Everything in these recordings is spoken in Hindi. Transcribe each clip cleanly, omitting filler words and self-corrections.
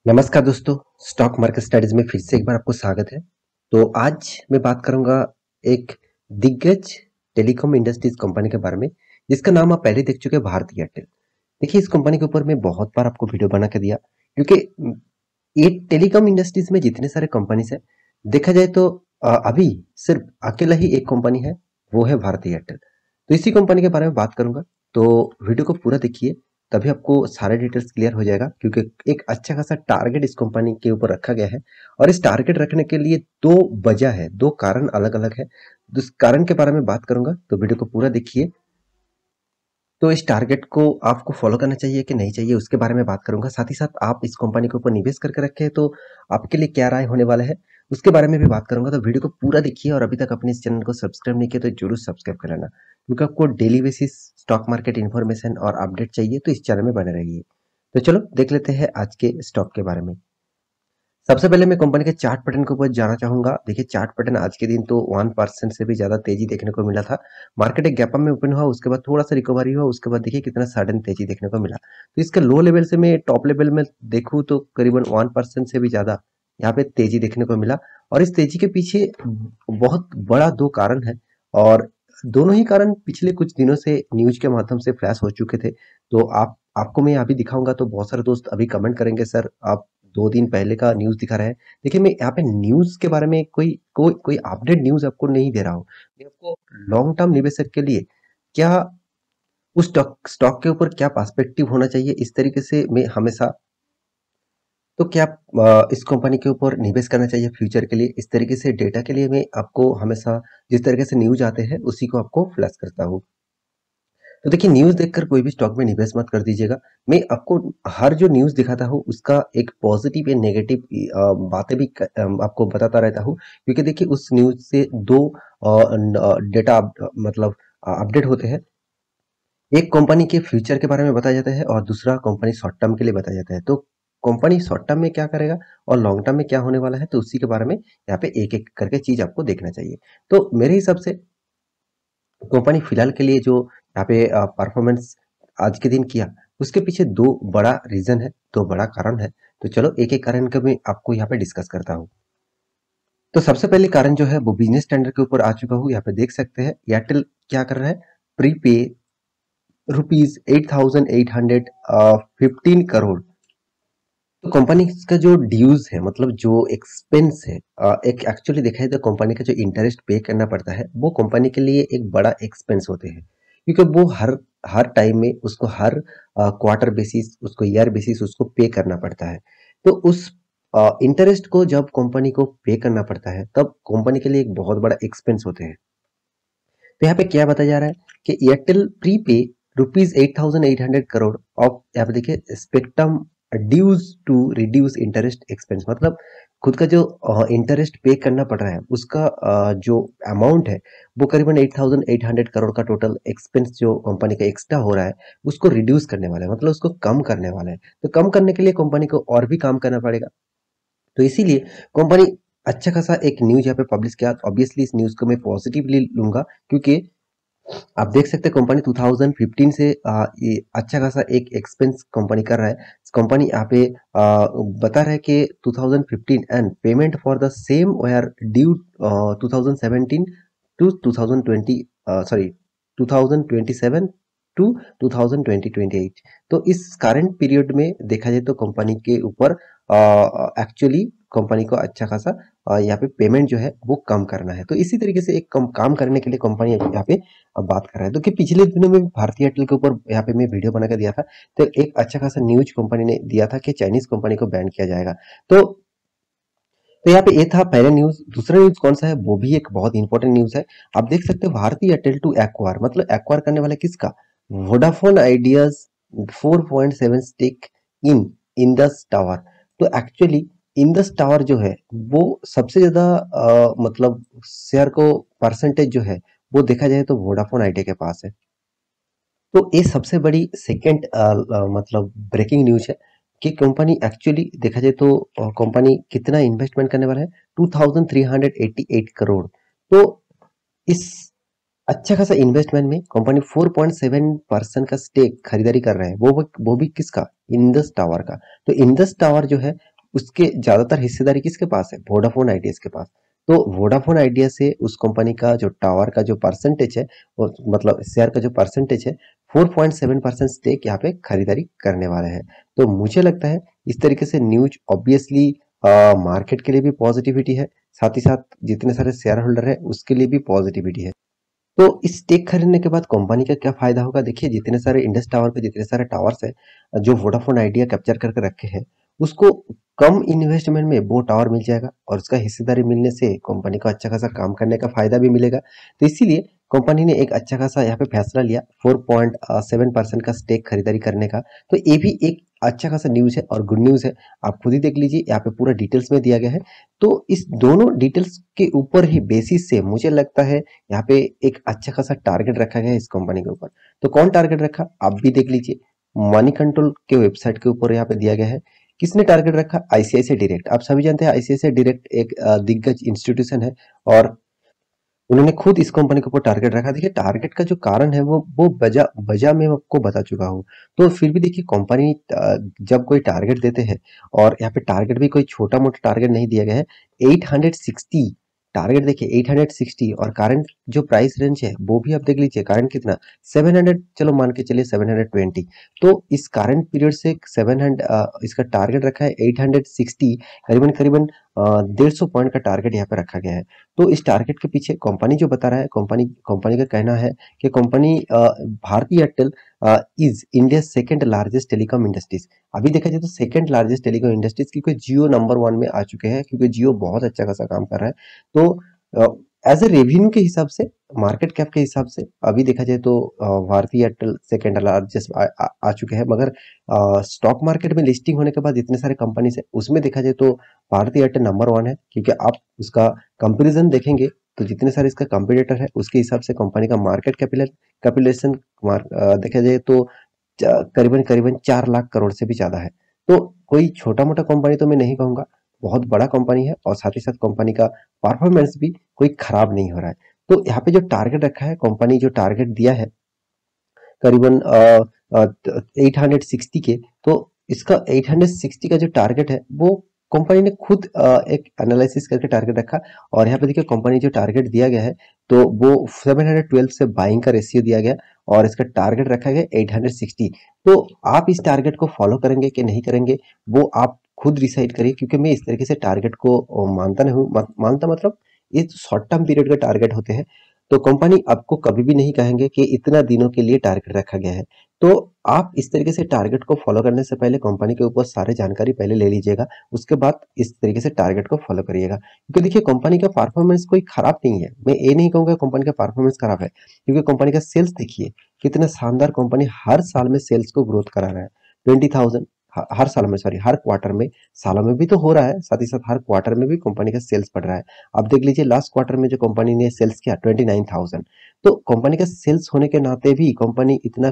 नमस्कार दोस्तों, स्टॉक मार्केट स्टडीज में फिर से एक बार आपको स्वागत है। तो आज मैं बात करूंगा एक दिग्गज टेलीकॉम इंडस्ट्रीज कंपनी के बारे में, जिसका नाम आप पहले देख चुके हैं, भारती एयरटेल। देखिए, इस कंपनी के ऊपर मैं बहुत बार आपको वीडियो बना के दिया, क्योंकि ये टेलीकॉम इंडस्ट्रीज में जितने सारे कंपनीज है, देखा जाए तो अभी सिर्फ अकेला ही एक कंपनी है, वो है भारती एयरटेल। तो इसी कंपनी के बारे में बात करूंगा, तो वीडियो को पूरा देखिए, तभी आपको सारे डिटेल्स क्लियर हो जाएगा। क्योंकि एक अच्छा खासा टारगेट इस कंपनी के ऊपर रखा गया है, और इस टारगेट रखने के लिए दो वजह है, दो कारण अलग अलग है। उस कारण के बारे में बात करूंगा, तो वीडियो को पूरा देखिए। तो इस टारगेट को आपको फॉलो करना चाहिए कि नहीं चाहिए, उसके बारे में बात करूंगा। साथ ही साथ आप इस कंपनी के ऊपर निवेश करके रखे हैं, तो आपके लिए क्या राय होने वाला है, उसके बारे में भी बात करूंगा। तो वीडियो को पूरा देखिए, और अभी तक अपने इस चैनल को सब्सक्राइब नहीं किया तो जरूर सब्सक्राइब कर लेना, क्योंकि आपको daily basis stock market information और अपडेट चाहिए तो इस चैनल में बने रहिए। तो चलो देख लेते हैं आज के स्टॉक के बारे में। सबसे पहले मैं कंपनी के चार्ट पैटर्न के ऊपर जाना चाहूंगा। देखिए, चार्ट पैटर्न आज के दिन तो 1% से भी ज्यादा तेजी देखने को मिला था। मार्केट एक गैप अप में ओपन हुआ, उसके बाद थोड़ा सा रिकवरी हुआ, उसके बाद देखिए कितना सडन तेजी देखने को मिला। तो इसके लो लेवल से मैं टॉप लेवल में देखूं तो करीबन 1% से भी ज्यादा यहाँ पे तेजी देखने को मिला। और इस तेजी के पीछे बहुत बड़ा दो कारण है, और दोनों ही कारण पिछले कुछ दिनों से न्यूज के माध्यम से फ्लैश हो चुके थे। तो आपको मैं अभी दिखाऊंगा, तो बहुत सारे दोस्त अभी कमेंट करेंगे, सर आप 2 दिन पहले का न्यूज दिखा रहे हैं। देखिए, मैं यहाँ पे न्यूज के बारे में कोई अपडेट न्यूज आपको नहीं दे रहा हूँ। मैं आपको लॉन्ग टर्म निवेशक के लिए क्या उस स्टॉक स्टॉक के ऊपर क्या पर्सपेक्टिव होना चाहिए, इस तरीके से मैं हमेशा, तो क्या इस कंपनी के ऊपर निवेश करना चाहिए फ्यूचर के लिए, इस तरीके से डेटा के लिए मैं आपको हमेशा जिस तरीके से न्यूज आते हैं उसी को आपको फ्लैश करता हूँ। तो देखिए, न्यूज़ देखकर कोई भी स्टॉक में निवेश मत कर दीजिएगा। मैं आपको हर जो न्यूज़ दिखाता हूँ उसका एक पॉजिटिव या नेगेटिव बातें भी आपको बताता रहता हूँ। क्योंकि देखिए, उस न्यूज़ से दो डेटा मतलब अपडेट होते हैं। एक कंपनी के फ्यूचर के बारे में बताया जाता है, और दूसरा कंपनी शॉर्ट टर्म के लिए बताया जाता है। तो कंपनी शॉर्ट टर्म में क्या करेगा और लॉन्ग टर्म में क्या होने वाला है, तो उसी के बारे में यहाँ पे एक एक करके चीज आपको देखना चाहिए। तो मेरे हिसाब से कंपनी फिलहाल के लिए जो यहाँ पे परफॉर्मेंस आज के दिन किया, उसके पीछे दो बड़ा रीजन है, दो बड़ा कारण है। तो चलो एक एक कारण का मैं आपको यहाँ पे डिस्कस करता हूँ। तो सबसे पहले कारण जो है वो बिजनेस स्टैंडर्ड के ऊपर आ चुका हूँ। यहाँ पे देख सकते हैं एयरटेल क्या कर रहा है, प्रीपे ₹8,815 तो कंपनी का जो ड्यूज है, मतलब जो एक्सपेंस है, एक एक्चुअली देखा है तो कंपनी का जो इंटरेस्ट पे करना पड़ता है, वो कंपनी के लिए एक बड़ा एक्सपेंस होते हैं। क्योंकि वो हर हर टाइम में उसको हर क्वार्टर बेसिस, उसको ईयर बेसिस उसको पे करना पड़ता है। तो उस इंटरेस्ट को जब कंपनी को पे करना पड़ता है, तब कंपनी के लिए एक बहुत बड़ा एक्सपेंस होते हैं। तो यहाँ पे क्या बताया जा रहा है कि एयरटेल प्रीपे ₹8,800 ऑफ, यहाँ पे देखिए, spectrum dues to reduce interest expense, मतलब खुद का जो इंटरेस्ट पे करना पड़ रहा है उसका जो अमाउंट है, वो करीबन 8,800 का टोटल एक्सपेंस जो कंपनी का एक्स्ट्रा हो रहा है, उसको रिड्यूस करने वाला है, मतलब उसको कम करने वाला है। तो कम करने के लिए कंपनी को और भी काम करना पड़ेगा। तो इसीलिए कंपनी अच्छा खासा एक न्यूज यहाँ पे पब्लिश किया। ऑब्वियसली इस न्यूज को मैं पॉजिटिवली लूंगा, क्योंकि आप देख सकते हैं कंपनी 2015 से ये अच्छा खासा एक एक्सपेंस कंपनी कर रहा है। कंपनी यहाँ पे बता रहा है कि 2015 and payment for the same were due 2017 to 2020, sorry 2027 to 2028। तो इस करंट पीरियड में देखा जाए तो कंपनी के ऊपर एक्चुअली कंपनी को अच्छा खासा यहाँ पे पेमेंट जो है वो कम करना है। तो इसी तरीके से एक कम काम करने के लिए कंपनी यहाँ पे अब बात कर रहा है। तो कि पिछले दिनों में भारतीय एयरटेल के ऊपर यहाँ पे मैं वीडियो बना कर दिया था, तो एक अच्छा खासा न्यूज कंपनी ने दिया था कि चाइनीज कंपनी को बैन किया जाएगा। तो यहाँ पे ये था पहला न्यूज। दूसरा न्यूज कौन सा है, वो भी एक बहुत इंपॉर्टेंट न्यूज है। आप देख सकते हो भारतीय एयरटेल टू एक्वायर, मतलब एक्वायर करने वाला किसका, Vodafone Idea's 4.7 stake in Indus tower. तो एक्चुअली इंडस टावर जो है वो सबसे ज्यादा मतलब शेयर को परसेंटेज जो है वो देखा जाए तो वोडाफोन आइडिया के पास है। तो ये सबसे बड़ी सेकेंड मतलब ब्रेकिंग न्यूज है कि कंपनी एक्चुअली देखा जाए तो कंपनी कितना इन्वेस्टमेंट करने वाला है, 2,388 करोड़। तो इस अच्छा खासा इन्वेस्टमेंट में कंपनी 4.7% का स्टेक खरीदारी कर रहे हैं, वो भी किसका? इंडस टावर का। तो इंडस टावर जो है उसके ज्यादातर हिस्सेदारी किसके पास है? वोडाफोन आइडिया के पास। तो वोडाफोन आइडिया से उस कंपनी का जो टावर का जो परसेंटेज है, मतलब शेयर का जो परसेंटेज है, 4.7% स्टेक यहाँ पे खरीदारी करने वाले हैं। तो मुझे लगता है इस तरीके से न्यूज ऑब्वियसली मार्केट के लिए भी पॉजिटिविटी है, साथ ही साथ जितने सारे शेयर होल्डर है उसके लिए भी पॉजिटिविटी है। तो इस टेक खरीदने के बाद कंपनी का क्या फायदा होगा? देखिए, जितने सारे इंडस टावर पे जितने सारे टावर्स है जो वोडाफोन आइडिया कैप्चर करके रखे हैं, उसको कम इन्वेस्टमेंट में वो टावर मिल जाएगा और उसका हिस्सेदारी मिलने से कंपनी को अच्छा खासा काम करने का फायदा भी मिलेगा। तो इसीलिए कंपनी ने एक अच्छा खासा यहाँ पे फैसला लिया 4.7% का स्टेक खरीदारी करने का। तो ये भी एक अच्छा खासा न्यूज है और गुड न्यूज है। आप खुद ही देख लीजिए, यहाँ पे पूरा डिटेल्स में दिया गया है। तो इस दोनों डिटेल्स के ऊपर ही बेसिस से मुझे लगता है यहाँ पे एक अच्छा खासा टारगेट रखा गया है इस कंपनी के ऊपर। तो कौन टारगेट रखा आप भी देख लीजिए, मनी कंट्रोल के वेबसाइट के ऊपर यहाँ पे दिया गया है। किसने टारगेट रखा? ICICI direct. आप सभी जानते हैं आईसीआईसीआई डायरेक्ट एक दिग्गज इंस्टीट्यूशन है और उन्होंने खुद इस कंपनी के ऊपर टारगेट रखा। देखिए, टारगेट का जो कारण है वो वजह वजह मैं आपको बता चुका हूँ। तो फिर भी देखिए, कंपनी जब कोई टारगेट देते हैं और यहाँ पे टारगेट भी कोई छोटा मोटा टारगेट नहीं दिया गया है। 860 टारगेट, देखिए 860, और करंट जो प्राइस रेंज है वो भी आप देख लीजिए। करंट कितना? 700, चलो मान के चलिए 720। तो इस करंट पीरियड से 700, इसका टारगेट रखा है 860, करीबन करीबन 150 पॉइंट का टारगेट यहाँ पे रखा गया है। तो इस टारगेट के पीछे कंपनी जो बता रहा है, कंपनी कंपनी का कहना है कि company Bharti Airtel is India second largest telecom industries. अभी देखा जाए तो सेकंड लार्जेस्ट टेलीकॉम इंडस्ट्रीज, क्योंकि जियो नंबर वन में आ चुके हैं, क्योंकि जियो बहुत अच्छा खासा काम कर रहा है। तो एज ए रेवेन्यू के हिसाब से, मार्केट कैप के हिसाब से अभी देखा जाए तो भारती एयरटेल सेकंड लार्जेस्ट आ चुके हैं। मगर स्टॉक मार्केट में लिस्टिंग होने के बाद इतने सारे कंपनीज है, उसमें देखा जाए तो भारती एयरटेल नंबर वन है। क्योंकि आप उसका कंपैरिजन देखेंगे तो जितने सारे इसका कंपटीटर है उसके हिसाब से कंपनी का मार्केट कैपिटलाइजेशन देखा जाए तो करीबन करीबन 4 लाख करोड़ से भी ज्यादा है। तो कोई छोटा मोटा कंपनी तो मैं नहीं कहूंगा, बहुत बड़ा कंपनी है और साथ ही साथ कंपनी का परफॉर्मेंस भी कोई खराब नहीं हो रहा है। तो यहाँ पे जो टारगेट रखा है, कंपनी जो टारगेट दिया है करीबन 860 के, तो इसका 860 का जो टारगेट है वो कंपनी ने खुद एक एनालिसिस करके टारगेट रखा। और यहाँ पे देखिए, कंपनी जो टारगेट दिया गया है तो वो 712 से बाइंग का रेशियो दिया गया और इसका टारगेट रखा गया 860। तो आप इस टारगेट को फॉलो करेंगे कि नहीं करेंगे वो आप खुद डिसाइड करिए, क्योंकि मैं इस तरीके से टारगेट को मानता नहीं हूँ। मानता मतलब ये शॉर्ट टर्म पीरियड का टारगेट होते हैं। तो कंपनी आपको कभी भी नहीं कहेंगे कि इतना दिनों के लिए टारगेट रखा गया है। तो आप इस तरीके से टारगेट को फॉलो करने से पहले कंपनी के ऊपर सारे जानकारी पहले ले लीजिएगा, उसके बाद इस तरीके से टारगेट को फॉलो करिएगा। क्योंकि देखिए, कंपनी का परफॉर्मेंस कोई खराब नहीं है, मैं ये नहीं कहूंगा कंपनी का परफॉर्मेंस खराब है, क्योंकि कंपनी का सेल्स देखिए कितना शानदार। कंपनी हर साल में सेल्स को ग्रोथ करा रहा है 20,000, हर साल में, सॉरी हर क्वार्टर में। सालों में भी तो हो रहा है, साथ ही साथ हर क्वार्टर में भी कंपनी का सेल्स बढ़ रहा है। आप देख लीजिए, लास्ट क्वार्टर में जो कंपनी ने सेल्स किया 29,000। तो कंपनी का सेल्स होने के नाते भी कंपनी इतना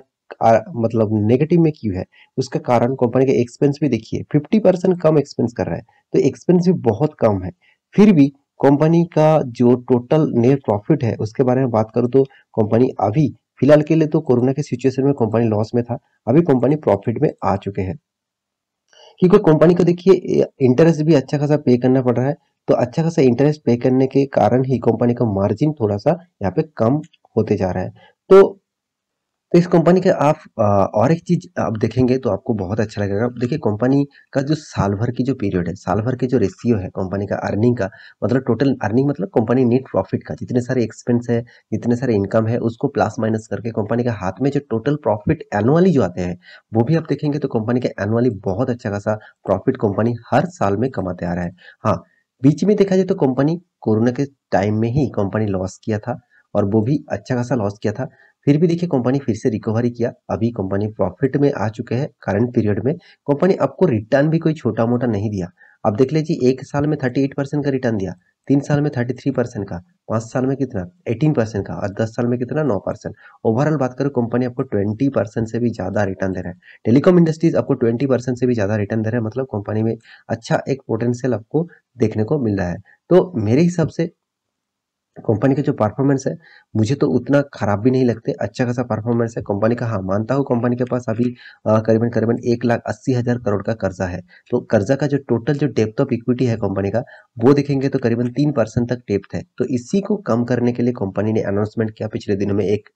मतलब नेगेटिव में क्यों है? उसका कारण कंपनी का एक्सपेंस भी देखिए, 50% कम एक्सपेंस कर रहा है। तो एक्सपेंस भी बहुत कम है। फिर भी कंपनी का जो टोटल नेट प्रॉफिट है उसके बारे में बात करूं तो कंपनी अभी फिलहाल के लिए तो कोरोना के सिचुएशन में कंपनी लॉस में था, अभी कंपनी प्रॉफिट में आ चुके हैं। क्योंकि कंपनी को देखिए इंटरेस्ट भी अच्छा खासा पे करना पड़ रहा है। तो अच्छा खासा इंटरेस्ट पे करने के कारण ही कंपनी का मार्जिन थोड़ा सा यहाँ पे कम होते जा रहा है। तो तो इस कंपनी के आप और एक चीज आप देखेंगे तो आपको बहुत अच्छा लगेगा। देखिए, कंपनी का जो साल भर की जो पीरियड है, साल भर के जो रेशियो है कंपनी का अर्निंग का, मतलब टोटल अर्निंग मतलब कंपनी नेट प्रॉफिट का, जितने सारे एक्सपेंस है, जितने सारे इनकम है, उसको प्लस माइनस करके कंपनी के हाथ में जो टोटल प्रॉफिट एनुअली जो आते हैं, वो भी आप देखेंगे तो कंपनी के एनुअली बहुत अच्छा खासा प्रॉफिट कंपनी हर साल में कमाते आ रहा है। हाँ, बीच में देखा जाए तो कंपनी कोरोना के टाइम में ही कंपनी लॉस किया था और वो भी अच्छा खासा लॉस किया था। फिर भी देखिए, कंपनी फिर से रिकवरी किया, अभी कंपनी प्रॉफिट में आ चुके हैं। करंट पीरियड में कंपनी आपको रिटर्न भी कोई छोटा मोटा नहीं दिया। आप देख लीजिए, 1 साल में 38% का रिटर्न दिया, 3 साल में 33% का, 5 साल में कितना 18% का, और 10 साल में कितना 9%। ओवरऑल बात करो, कंपनी आपको 20% से भी ज्यादा रिटर्न दे रहा है। टेलीकॉम इंडस्ट्रीज आपको 20% से भी ज्यादा रिटर्न दे रहा है, मतलब कंपनी में अच्छा एक पोटेंशियल आपको देखने को मिल रहा है। तो मेरे हिसाब से कंपनी का जो परफॉर्मेंस है, मुझे तो उतना खराब भी नहीं लगते, अच्छा खासा परफॉर्मेंस है कंपनी का। हाँ, मानता हूँ कंपनी के पास अभी करीबन-करीबन 1,80,000 करोड़ का कर्जा है। तो कर्जा का जो टोटल जो डेप्थ ऑफ इक्विटी है कंपनी का, वो देखेंगे तो करीबन 3% तक डेप्थ है। तो इसी को कम करने के लिए कंपनी ने अनाउंसमेंट किया पिछले दिनों में एक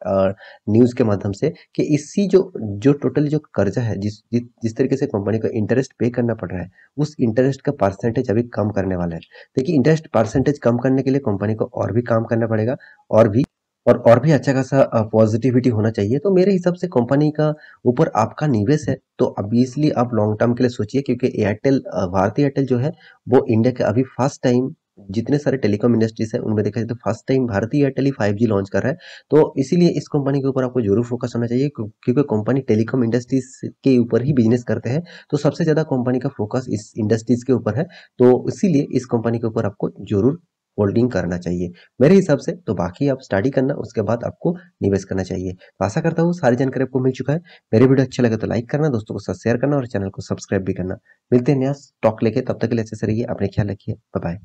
न्यूज़ के माध्यम से कि इसी जो जो टोटल जो कर्जा है, जिस तरीके से कंपनी को इंटरेस्ट पे करना पड़ रहा है, उस इंटरेस्ट का परसेंटेज अभी कम करने वाला है। देखिए इंटरेस्ट परसेंटेज कम करने के लिए कंपनी को और भी काम करना पड़ेगा और भी और भी अच्छा खासा पॉजिटिविटी होना चाहिए। तो मेरे हिसाब से कंपनी का ऊपर आपका निवेश है तो ऑब्वियसली आप लॉन्ग टर्म के लिए सोचिए, क्योंकि एयरटेल भारती एयरटेल जो है वो इंडिया के अभी फर्स्ट टाइम, जितने सारे टेलीकॉम इंडस्ट्रीज है उनमें देखा जाए तो फर्स्ट टाइम भारती एयरटेल ही 5G लॉन्च कर रहा है। तो इसीलिए इस कंपनी के ऊपर आपको जरूर फोकस होना चाहिए, क्योंकि कंपनी टेलीकॉम इंडस्ट्रीज के ऊपर ही बिजनेस करते हैं। तो सबसे ज्यादा कंपनी का फोकस इस इंडस्ट्रीज के ऊपर है। तो इसीलिए इस कंपनी के ऊपर आपको जरूर होल्डिंग करना चाहिए मेरे हिसाब से। तो बाकी आप स्टडी करना, उसके बाद आपको निवेश करना चाहिए। तो आशा करता हूँ सारी जानकारी आपको मिल चुका है। मेरे वीडियो अच्छे लगे तो लाइक करना, दोस्तों के साथ शेयर करना और चैनल को सब्सक्राइब भी करना। मिलते हैं नया स्टॉक लेके, तब तक के लिए अच्छे से रहिए, अपने ख्याल रखिए, बाय बाय।